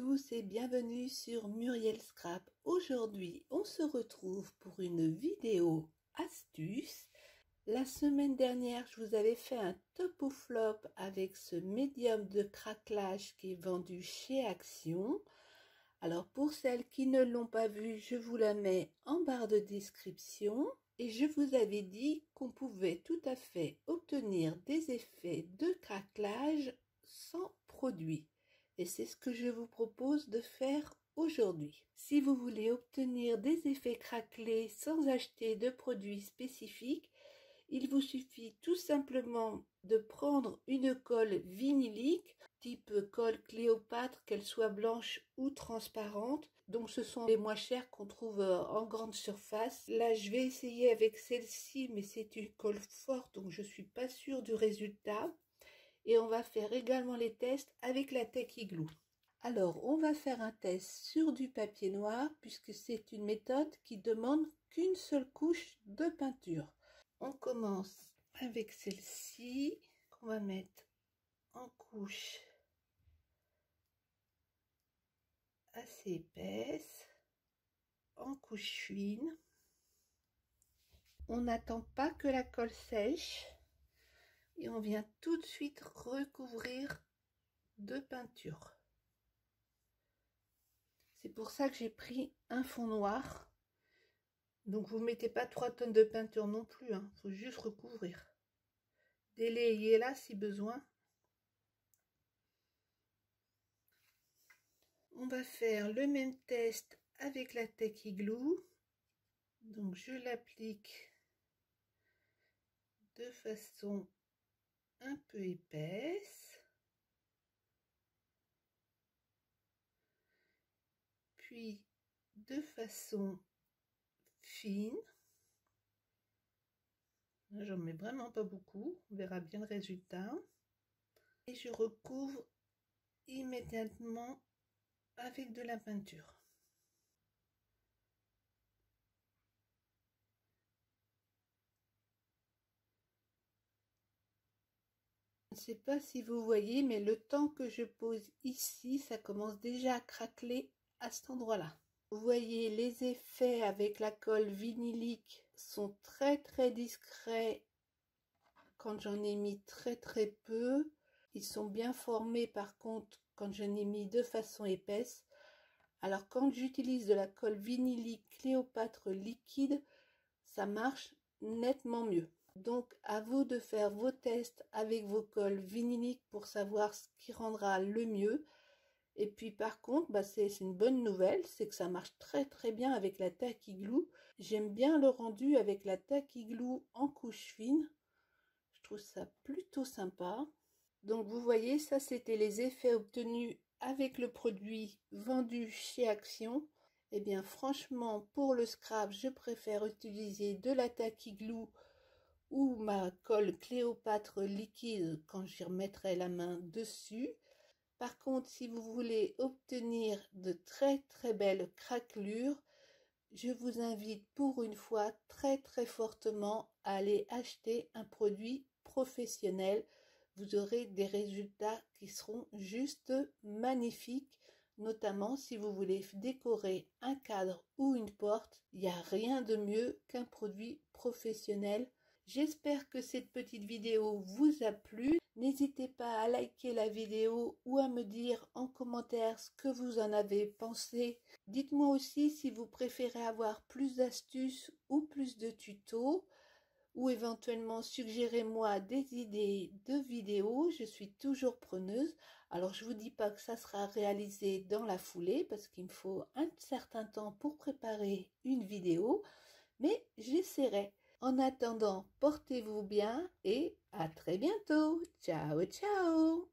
tous et bienvenue sur Muriel Scrap. Aujourd'hui, on se retrouve pour une vidéo astuce. La semaine dernière, je vous avais fait un top ou flop avec ce médium de craquelage qui est vendu chez Action. Alors pour celles qui ne l'ont pas vu, je vous la mets en barre de description. Et je vous avais dit qu'on pouvait tout à fait obtenir des effets de craquelage sans produit. Et c'est ce que je vous propose de faire aujourd'hui. Si vous voulez obtenir des effets craquelés sans acheter de produits spécifiques, il vous suffit tout simplement de prendre une colle vinylique, type colle Cléopâtre, qu'elle soit blanche ou transparente. Donc ce sont les moins chères qu'on trouve en grande surface. Là je vais essayer avec celle-ci, mais c'est une colle forte, donc je ne suis pas sûre du résultat. Et on va faire également les tests avec la Tacky Glue. Alors on va faire un test sur du papier noir, puisque c'est une méthode qui demande qu'une seule couche de peinture. On commence avec celle-ci qu'on va mettre en couche assez épaisse, en couche fine. On n'attend pas que la colle sèche et on vient tout de suite recouvrir de peinture. C'est pour ça que j'ai pris un fond noir. Donc vous ne mettez pas 3 tonnes de peinture non plus, hein. Faut juste recouvrir. Délayez-la si besoin. On va faire le même test avec la Tacky Glue. Donc je l'applique de façon un peu épaisse. Puis de façon fine. J'en mets vraiment pas beaucoup, on verra bien le résultat. Et je recouvre immédiatement avec de la peinture. Je ne sais pas si vous voyez, mais le temps que je pose ici, ça commence déjà à craqueler à cet endroit-là. Vous voyez, les effets avec la colle vinylique sont très discrets quand j'en ai mis très peu. Ils sont bien formés par contre quand j'en ai mis de façon épaisse. Alors quand j'utilise de la colle vinylique Cléopâtre liquide, ça marche nettement mieux. Donc à vous de faire vos tests avec vos colles vinyliques pour savoir ce qui rendra le mieux. Et puis par contre, c'est une bonne nouvelle, c'est que ça marche très bien avec la Tacky Glue. J'aime bien le rendu avec la Tacky Glue en couche fine. Je trouve ça plutôt sympa. Donc vous voyez, ça c'était les effets obtenus avec le produit vendu chez Action. Et bien franchement, pour le scrap, je préfère utiliser de la Tacky Glue ou ma colle Cléopâtre liquide quand j'y remettrai la main dessus. Par contre, si vous voulez obtenir de très belles craquelures, je vous invite pour une fois très fortement à aller acheter un produit professionnel. Vous aurez des résultats qui seront juste magnifiques, notamment si vous voulez décorer un cadre ou une porte. Il n'y a rien de mieux qu'un produit professionnel. J'espère que cette petite vidéo vous a plu. N'hésitez pas à liker la vidéo ou à me dire en commentaire ce que vous en avez pensé. Dites-moi aussi si vous préférez avoir plus d'astuces ou plus de tutos, ou éventuellement suggérez-moi des idées de vidéos. Je suis toujours preneuse. Alors je vous dis pas que ça sera réalisé dans la foulée parce qu'il me faut un certain temps pour préparer une vidéo, mais j'essaierai. En attendant, portez-vous bien et à très bientôt. Ciao, ciao!